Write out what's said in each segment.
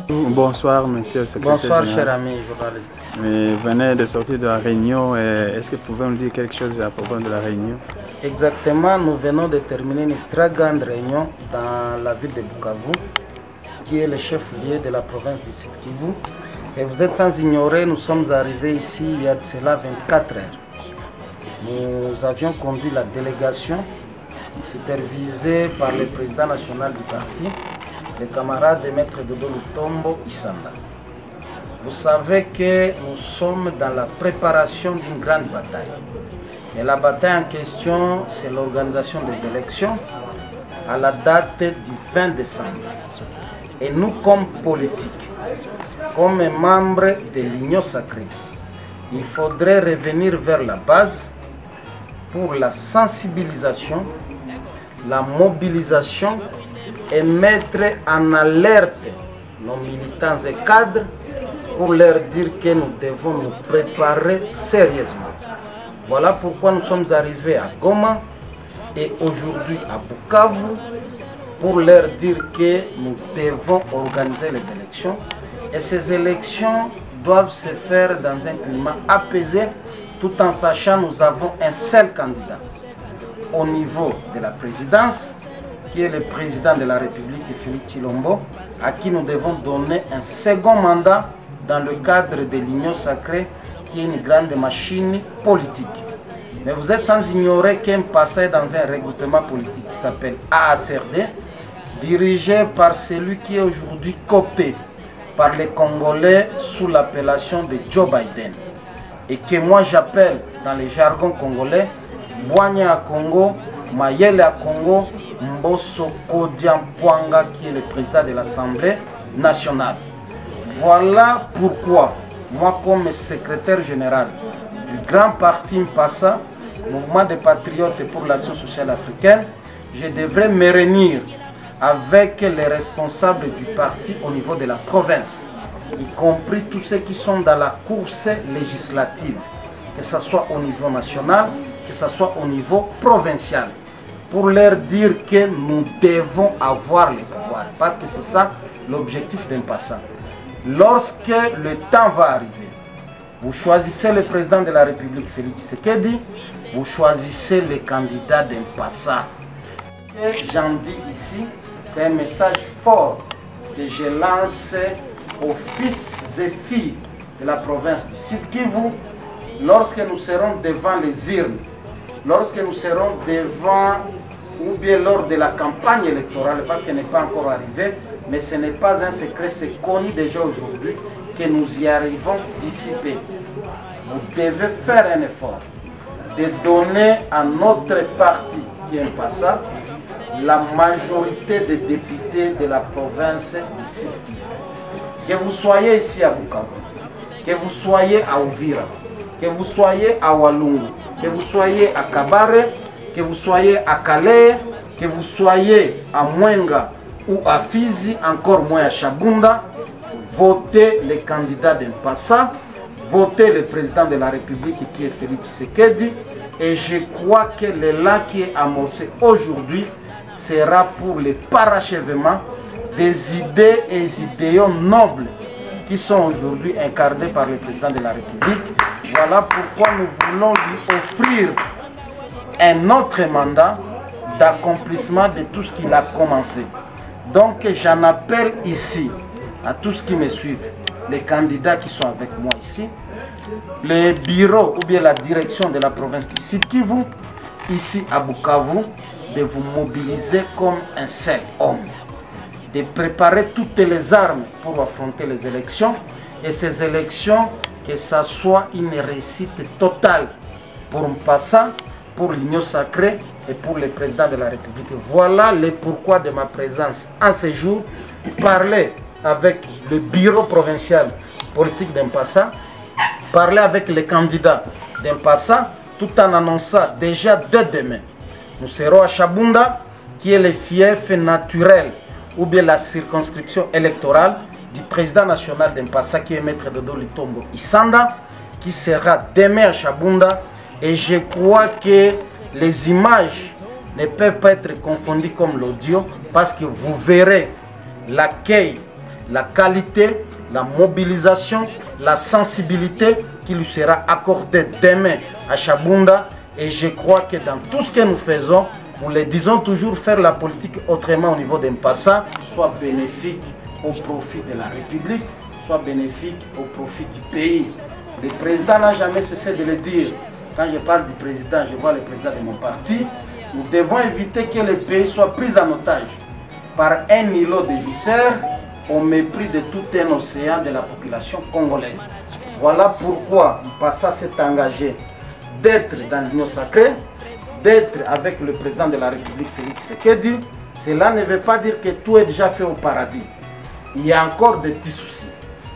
Bonsoir, monsieur le secrétaire. Bonsoir, cher ami journaliste. Vous venez de sortir de la réunion. Est-ce que vous pouvez nous dire quelque chose à propos de la réunion? Exactement, nous venons de terminer une très grande réunion dans la ville de Bukavu, qui est le chef-lieu de la province du Sud Kivu. Et vous êtes sans ignorer, nous sommes arrivés ici il y a de cela 24 heures. Nous avions conduit la délégation supervisée par le président national du parti, le camarade de Maître Dodo Lutombo Isanda. Vous savez que nous sommes dans la préparation d'une grande bataille. Et la bataille en question, c'est l'organisation des élections à la date du 20 décembre. Et nous, comme politiques, comme membres de l'Union sacrée, il faudrait revenir vers la base pour la sensibilisation, la mobilisation et mettre en alerte nos militants et cadres pour leur dire que nous devons nous préparer sérieusement. Voilà pourquoi nous sommes arrivés à Goma et aujourd'hui à Bukavu pour leur dire que nous devons organiser les élections. Et ces élections doivent se faire dans un climat apaisé tout en sachant que nous avons un seul candidat au niveau de la présidence, qui est le président de la République, Félix Tshilombo, à qui nous devons donner un second mandat dans le cadre de l'Union sacrée, qui est une grande machine politique. Mais vous êtes sans ignorer qu'un passé dans un regroupement politique qui s'appelle AACRD, dirigé par celui qui est aujourd'hui coopté par les Congolais sous l'appellation de Joe Biden, et que moi j'appelle dans le jargon congolais Bwanya à Congo, Mayele à Congo, Mbosso Kodiampwanga qui est le président de l'Assemblée nationale. Voilà pourquoi moi comme secrétaire général du grand parti Mpassa, Mouvement des Patriotes pour l'Action sociale africaine, je devrais me réunir avec les responsables du parti au niveau de la province, y compris tous ceux qui sont dans la course législative, que ce soit au niveau national, que ce soit au niveau provincial, pour leur dire que nous devons avoir le pouvoir, parce que c'est ça l'objectif d'un passant. Lorsque le temps va arriver, vous choisissez le président de la République, Félix Tshisekedi, vous choisissez le candidat d'un passant. J'en dis ici, c'est un message fort que je lance aux fils et filles de la province du Sud Kivu, lorsque nous serons devant les urnes, lorsque nous serons devant, ou bien lors de la campagne électorale, parce qu'elle n'est pas encore arrivée, mais ce n'est pas un secret, c'est connu déjà aujourd'hui que nous y arrivons d'ici peu. Vous devez faire un effort de donner à notre parti, qui est un passant, la majorité des députés de la province du Sud Kivu. Que vous soyez ici à Bukavu, que vous soyez à Uvira, que vous soyez à Walungu, que vous soyez à Kabare, que vous soyez à Calais, que vous soyez à Mwenga ou à Fizi, encore moins à Chabunda, votez les candidats d'Mpassa, votez le président de la République qui est Félix Tshisekedi, et je crois que l'élan qui est amorcé aujourd'hui sera pour le parachèvement des idées et des idéaux nobles qui sont aujourd'hui incarnés par le président de la République. Voilà pourquoi nous voulons lui offrir un autre mandat d'accomplissement de tout ce qu'il a commencé. Donc j'en appelle ici à tous ceux qui me suivent, les candidats qui sont avec moi ici, le bureau ou bien la direction de la province du Sud Kivu, ici à Bukavu, de vous mobiliser comme un seul homme, de préparer toutes les armes pour affronter les élections, et ces élections, que ça soit une réussite totale pour Mpassa, pour l'Union sacrée et pour le président de la République. Voilà le pourquoi de ma présence en ce jour, parler avec le bureau provincial politique d'Mpassa, parler avec les candidats d'Mpassa, tout en annonçant déjà dès demain, nous serons à Chabunda, qui est le fief naturel ou bien la circonscription électorale du président national d'Mpassa, qui est Maître Dodo Lutombo Isanda, qui sera demain à Chabunda. Et je crois que les images ne peuvent pas être confondus comme l'audio parce que vous verrez l'accueil, la qualité, la mobilisation, la sensibilité qui lui sera accordée demain à Chabunda. Et je crois que dans tout ce que nous faisons, nous le disons toujours, faire la politique autrement au niveau d'Mpassa, soit bénéfique au profit de la République, soit bénéfique au profit du pays. Le président n'a jamais cessé de le dire. Quand je parle du président, je vois le président de mon parti. Nous devons éviter que le pays soit pris en otage par un îlot de viscères au mépris de tout un océan de la population congolaise. Voilà pourquoi Mpassa s'est engagé d'être dans l'Union sacrée, d'être avec le président de la République, Félix Tshisekedi. Cela ne veut pas dire que tout est déjà fait au paradis. Il y a encore des petits soucis,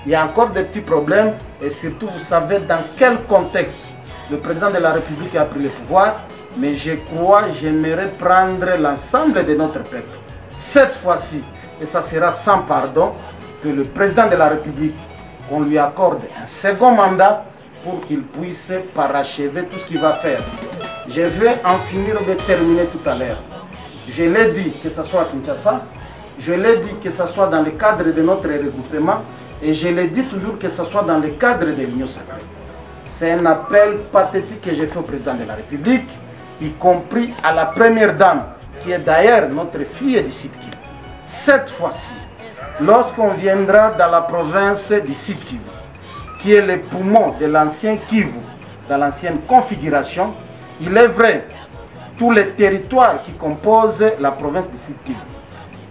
il y a encore des petits problèmes, et surtout vous savez dans quel contexte le président de la République a pris le pouvoir. Mais je crois, j'aimerais prendre l'ensemble de notre peuple cette fois-ci, et ça sera sans pardon, que le président de la République, qu'on lui accorde un second mandat pour qu'il puisse parachever tout ce qu'il va faire. Je vais en finir de terminer tout à l'heure. Je l'ai dit, que ce soit à Kinshasa, je l'ai dit que ce soit dans le cadre de notre regroupement, et je l'ai dit toujours que ce soit dans le cadre de l'Union sacrée. C'est un appel pathétique que j'ai fait au président de la République, y compris à la première dame, qui est d'ailleurs notre fille du Sud Kivu. Cette fois-ci, lorsqu'on viendra dans la province du Sud Kivu, qui est le poumon de l'ancien Kivu, dans l'ancienne configuration, il est vrai, tous les territoires qui composent la province du Sud Kivu,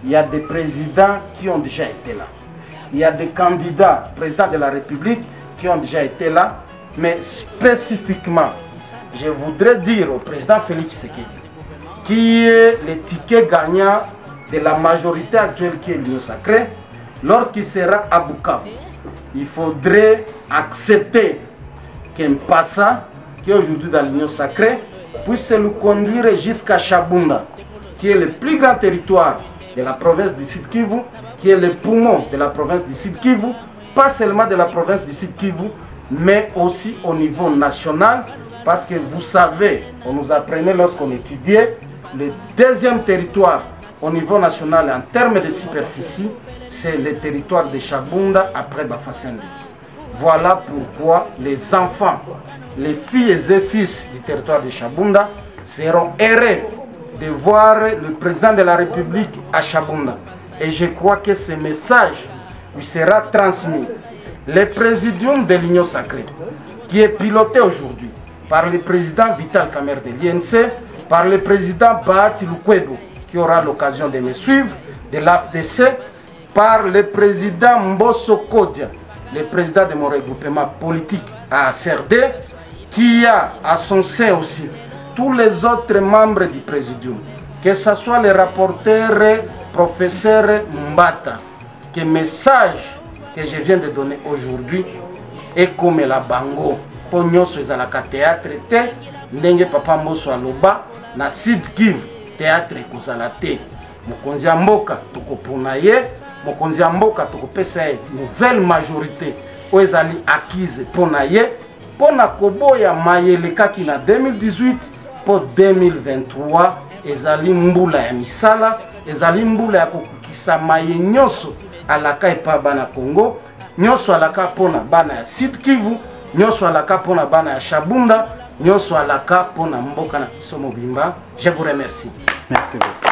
il y a des présidents qui ont déjà été là. Il y a des candidats présidents de la République qui ont déjà été là, mais spécifiquement, je voudrais dire au président Félix Tshisekedi, qui est le ticket gagnant de la majorité actuelle qui est l'Union sacrée, lorsqu'il sera à Bukavu, il faudrait accepter qu'Mpassa, qui est aujourd'hui dans l'Union sacrée, puisse le conduire jusqu'à Chabunda, qui est le plus grand territoire de la province du Sud Kivu, qui est le poumon de la province du Sud Kivu, pas seulement de la province du Sud Kivu, mais aussi au niveau national, parce que vous savez, on nous apprenait lorsqu'on étudiait, le deuxième territoire au niveau national en termes de superficie, c'est le territoire de Chabunda après Bafasende. Voilà pourquoi les enfants, les filles et fils du territoire de Chabunda seront heureux de voir le président de la République à Chabunda. Et je crois que ce message lui sera transmis. Le présidium de l'Union sacrée, qui est piloté aujourd'hui par le président Vital Kamerhe de l'INC, par le président Bahati Lukwebo, qui aura l'occasion de me suivre, de l'AFDC, par le président Mbosso Kodia, le président de mon regroupement politique à CRD, qui a à son sein aussi tous les autres membres du présidium, que ce soit le rapporteur professeur Mbata, que message que je viens de donner aujourd'hui est comme la bango. Po nyonso ezalaka théâtre te, ndenge papa Mbosso aloba na Sud Kivu théâtre ekozala te. Mokonzi ya mboka tokopona ye, mokonzi ya mboka tokopesa ye nouvelle majorité oyo ezali acquise mpona ye, mpona koboya mayele kaki na 2018 po 2023 ezali mbula ya misala, ezali mbula ya kokukisa maye nyonso alaka epa bana Congo, nyonso alaka mpona bana ya Sud Kivu, nyonso alaka mpona bana ya Chabunda, nyonso alaka mpona mboka na biso mobimba. Je vous remercie. Merci beaucoup.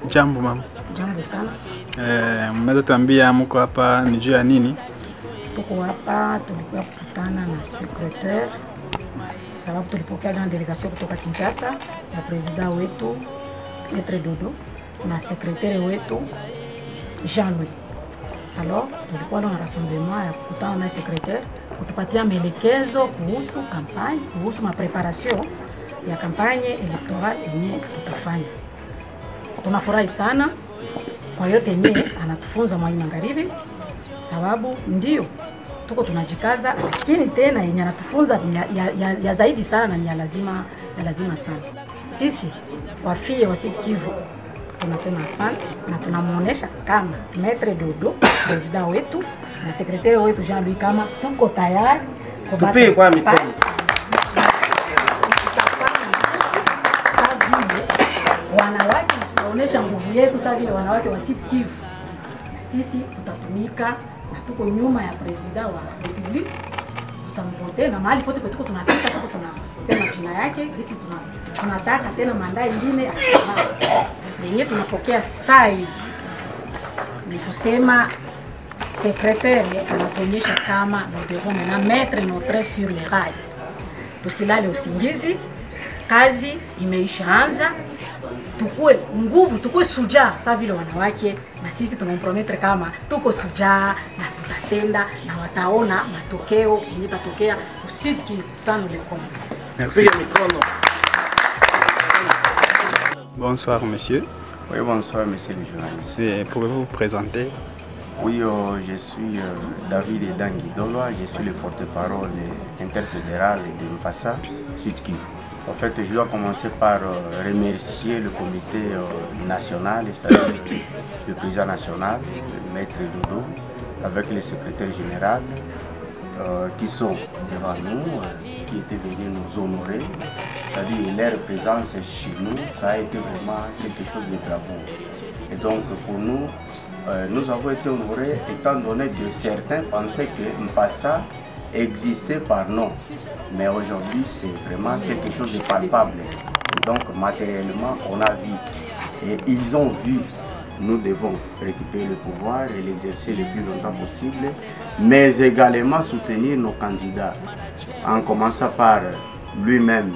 Jambo mama. Jambo sana. Mnaweza tuambia mko hapa ni juu ya nini? Tuko hapa tulikuwa kukutana na secrétaire, sababu tulipokea na delegation kutoka Kinshasa na president wetu Maître Dodo na secrétaire wetu Jean-Louis. Alors tulikuwa na rassemblement ya kukutana na secrétaire kutupatia maelekezo kuhusu kampanye, kuhusu mapreparation ya kampanye electorale yenye tutafanya. Tunafurahi sana kwa yote yenye anatufunza Mwalimu Magharibi, sababu ndio tuko tunajikaza, lakini tena yenye anatufunza ya zaidi sana na ya lazima sana. Sisi wafie wa Sud Kivu tunasema asante na tunamuonesha kama Maître Dodo president wetu na sekretari wetu Jean-Louis kama tuko tayari tupige kwa mikono. Wanawake tunaonesha nguvu yetu sasa vile wanawake wa Sud Kivu. Sisi tutatumika na tuko nyuma ya president wa Republique. Tutamvote na mahali pote tuko tunapita tuko tunasema jina yake. Sisi tunataka tena mandaa ingine ya yenye tunapokea sai ni kusema secrétaire anatuonyesha kama nous devons maintenant mettre notre sur les rails. Tusilale usingizi, kazi imeishaanza, tukue nguvu, tukue sujaa sawa vile wanawake, na sisi tunamprometre kama tuko sujaa na tutatenda na wataona matokeo yenye tatokea Sud Kivu sans le Merci. Bonsoir monsieur. Oui, bonsoir monsieur le journaliste. Pouvez-vous vous présenter? Oui, je suis David Edanguidolo, je suis le porte-parole interfédéral de Mpassa, Sud Kivu. En fait, je dois commencer par remercier le comité national, c'est-à-dire le président national, le Maître Dodo, avec le secrétaire général, qui sont devant nous, qui étaient venus nous honorer. C'est-à-dire leur présence chez nous, ça a été vraiment quelque chose de bravoure. Et donc pour nous, nous avons été honorés étant donné que certains pensaient que Mpassa existait par nom. Mais aujourd'hui, c'est vraiment quelque chose de palpable. Et donc matériellement, on a vu. Et ils ont vu. Nous devons récupérer le pouvoir et l'exercer le plus longtemps possible, mais également soutenir nos candidats, en commençant par lui-même,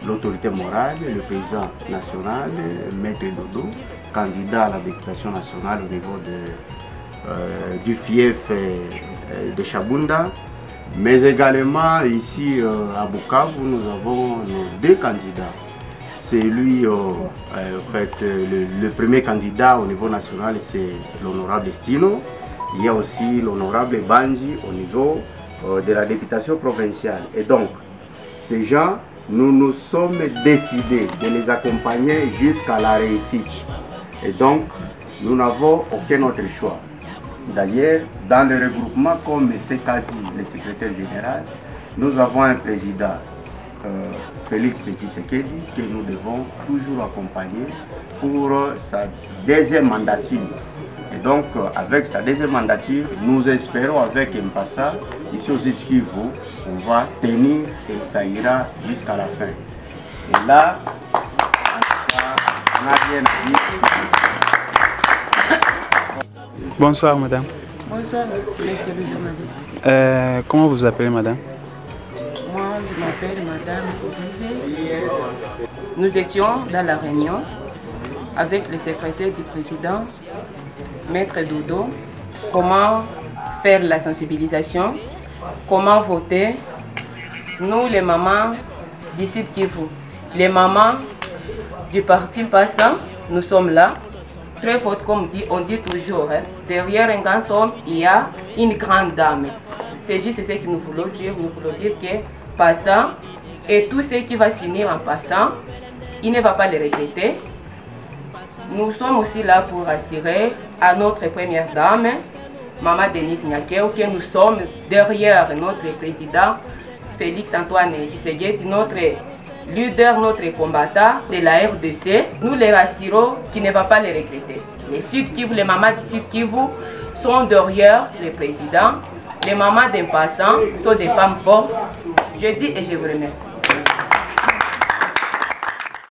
l'autorité morale, le président national, Maître Dodo, candidat à la députation nationale au niveau du fief de Chabunda, mais également ici à Bukavu, nous avons nos deux candidats. C'est lui, le premier candidat au niveau national, c'est l'honorable Destino. Il y a aussi l'honorable Banji au niveau de la députation provinciale. Et donc, ces gens, nous nous sommes décidés de les accompagner jusqu'à la réussite. Et donc, nous n'avons aucun autre choix. D'ailleurs, dans le regroupement, comme c'est qu'a dit le secrétaire général, nous avons un président, Félix Tshisekedi, que nous devons toujours accompagner pour sa deuxième mandature. Et donc, avec sa deuxième mandature, nous espérons avec Mpassa, ici aux Sud Kivu, on va tenir et ça ira jusqu'à la fin. Et là, on n'a rien à dire. Bonsoir madame. Bonsoir, monsieur le journaliste. Comment vous appelez madame? Moi, je m'appelle Madame Olivier. Nous étions dans la réunion avec le secrétaire du président, Maître Dodo, comment faire la sensibilisation, comment voter. Nous, les mamans du Sud Kivu, les mamans du parti Mpassa, nous sommes là. Très forte, comme on dit toujours, hein. Derrière un grand homme, il y a une grande dame. C'est juste ce que nous voulons dire. Nous voulons dire que Mpassa et tout ce qui va signer en passant, il ne va pas le regretter. Nous sommes aussi là pour assurer à notre première dame, Maman Denise Nyakeo, que nous sommes derrière notre président Félix Antoine Tshisekedi, notre leader, notre combattant de la RDC. Nous les rassurons qu'il ne va pas les regretter. Les Sud Kivu, les mamans du Sud Kivu sont derrière le président. Les mamans d'Mpassa sont des femmes fortes. Je dis et je vous remercie.